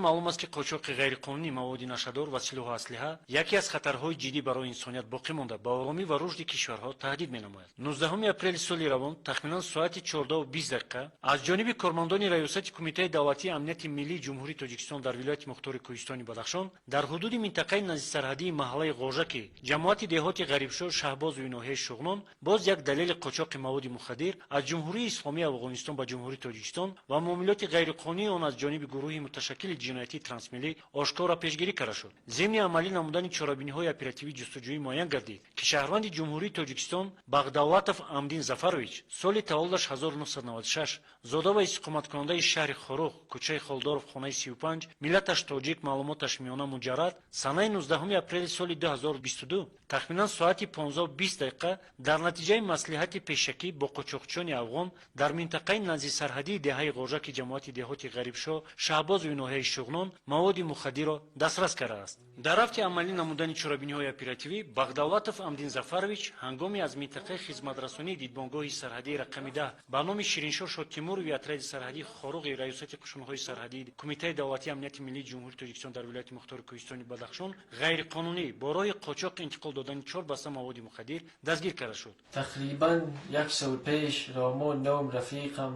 маълум аст ки қочоқи ғайриқонунии маводи нашадор ва силоҳу аслиҳа яке аз хатарҳои ҷиддӣ барои инсоният боқӣ монда ба оромӣ ва рушди кишварҳо таҳдид менамояд. 19 апрели соли равон тахминан соати 14:20 аз ҷониби кормандони раёсати кумитаи давлатии амнияти миллии ҷумҳурии Тоҷикистон дар вилояти мухтори Кӯҳистони Бадахшон дар ҳудуди минтақаи наздиксарҳадии маҳаллаи Ғожаки ҷамоати деҳоти Ғарибшо, Шаҳбозу ноҳияи Шуғнон боз як далели қочоқи маводи мухаддир аз ҷумҳурии исломии Афғонистон ба ҷумҳурии Тоҷикистон ва муомилоти ғайриқонунии он аз ҷониби гурӯҳи муташаккили ҷиноятии трансмиллӣ ошкора пешгирӣ карда шуд. Зимни амалӣ намудани чорабиниҳои оперативии ҷустуҷӯӣ муайян гардид ки шаҳрванди ҷумҳурии Тоҷикистон Бағдавлатов Амдин Зафарович соли таваллудаш 1996 зода ва истиқоматкунандаи шаҳри Хорух, кӯчаи Холдоров, хонаи 35, миллаташ тоҷик, маълумоташ миёна муҷаррад, санаи 19 апрели соли 2022 тахминан соати 15:20 дар натиҷаи маслиҳати пешакӣ бо қочоқчиёни афғон дар минтақаи наздиксарҳадии деҳаи Ғожаки ҷамоати деҳоти Ғарибшо, Шаҳбозу ноҳияи Шуғнон маводи мухаддирро дастрас кардааст. дар рафти амалӣ намудани чорабиниҳои оперативӣ Бағдавлатов Амдин Зафарович ҳангоми аз минтақаи хизматрасонии дидбонгоҳи сарҳадии рақами 10 ба номи Шириншоҳ Шодтимурови отради сарҳадии Хоруғи раёсати қушунҳои сарҳадии Кумитаи давлатии амнияти миллии ҷумҳурии Тоҷикистон дар вилояти мухтори Кӯҳистони Бадахшон ғайриқонунӣ бо роҳи қочоқ интиқол додани 4 баста маводи мухаддир дастгир карда шуд. тақрибан як сол пеш Ромон ном рафиқам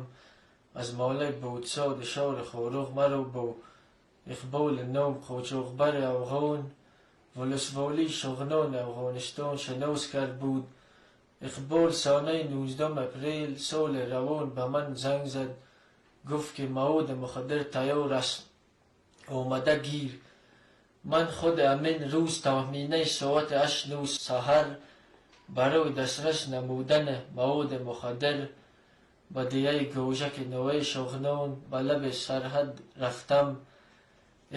аз маҳаллаи Будсоди шаҳри Хорух маро бо иқбол ном қочоқбари афғон волисволии Шуғнон Афғонистон шинос кард буд. иқбол санаи 19 апрел соли равон ба ман занг зад, гуфт ки маводи мухаддир тайёр аст, омада гир. ман худ амин рӯз тахминаи соати 8 саҳар барои дастрас намудан маводи мухаддир ба деҳаи Ғожаки ноҳияи Шуғнон ба лаби сарҳад рафтам.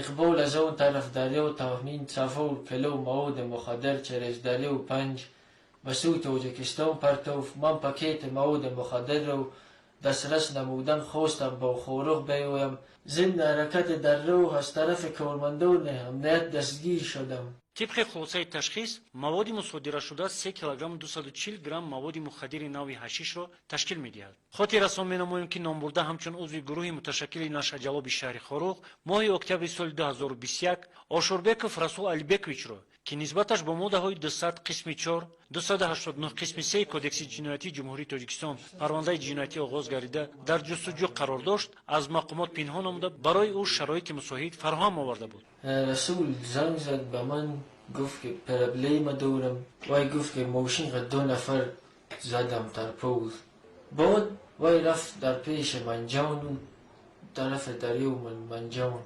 иқбол аз он тараф дарё тахмин 4 кило маводи мухаддир через дарё 5 ба сӯи Тоҷикистон партофт. ман пакети маводи мухаддирро дастрас намудан хостам ба Хорух биёям. зимни ҳаракати дар роҳ аз тарафи кормандони амният дастгир шудам. طبق خلاصه تشخیص مواد مصادره شده 3 کیلوگرم 240 گرم مواد مخدر نوع حشیش را تشکیل می‌دهد. خاطر رسان می‌نماییم که نام برده همچون عضو گروه متشکل نشر جلاب شهر خروق ماه اکتبر سال 2021 آشوربکوف رسول علیبکویچ را که نسبتش با ماده‌های 200 قسم 4 289 قسم 3 کدکس جنایتی جمهوری تاجیکستان پرونده جنایتی آغاز گردیده در جستجو قرار داشت از مقامات پنهان نموده برای او شرایط مساعد فراهم آورده بود. رسول زنگ زد به من گفت که پرابلم دارم وای گفت که ماشین را 2 نفر زدم در پول. بعد وای رفت در پیش منجان طرف دریو منجان.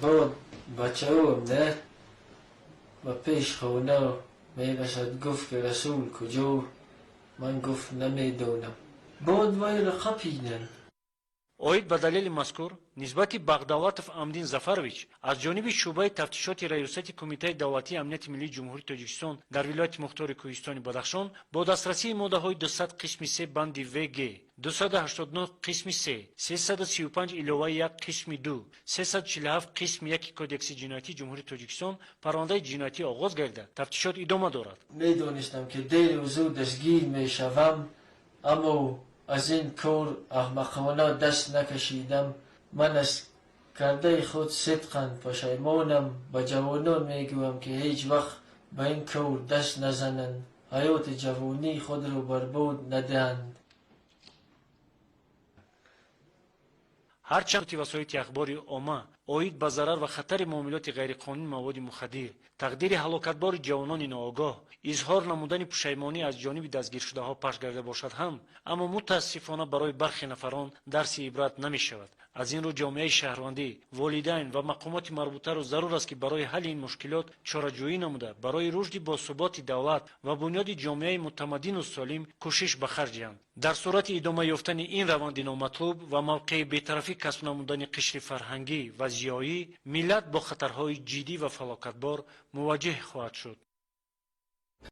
بعد بچه هم نه و پیش خونه میرسد گفت که رسول کجا؟ من گفت نمیدونم. بعد وای را خپیدن. оид ба далели мазкур нисбати Бағдавлатов Амдин Зафарович аз ҷониби шӯъбаи тафтишоти раёсати Кумитаи давлатии амнияти миллии ҷумҳурии Тоҷикистон дар вилояти мухтори Кӯҳистони Бадахшон бо дастрасии моддаҳои 200 қисми 3 банди ВГ, 289 қисми 3, 335 иловаи 1 қисми 2, 347 қисми 1 кодекси ҷиноятии ҷумҳурии Тоҷикистон парвандаи ҷиноятӣ оғоз гардида тафтишот идома дорад. میدانستم که دیر و زود دستگیر میشوم، اما از این کار احمقانه دست نکشیدم. من از کرده خود صدقاً پشیمانم. به جوانان میگویم که هیچ وقت به این کار دست نزنند، حیات جوانی خود را برباد ندهند. ҳарчанд васоити ахбори омма оид ба зарар ва хатари муомилоти ғайриқонунии маводи мухаддир, тақдири ҳалокатбори ҷавонони ноогоҳ, изҳор намудани пушаймонӣ аз ҷониби дастгиршудаҳо паш карда бошад ҳам, аммо мутаассифона барои бархе нафарон дарси ибрат намешавад. аз ин рӯ ҷомеаи шаҳрвандӣ, волидайн ва мақомоти марбутаро зарур аст ки барои ҳалли ин мушкилот чораҷӯӣ намуда барои рушди босуботи давлат ва бунёди ҷомеаи мутамаддину солим кӯшиш ба харҷ диҳанд. дар сурати идома ёфтани ин раванди номатлуб ва мавқеи бетарафӣ касб намудани қишри фарҳангӣ ва зиёӣ, миллат бо хатарҳои ҷиддӣ ва фалокатбор муваҷҷеҳ хоҳад шуд.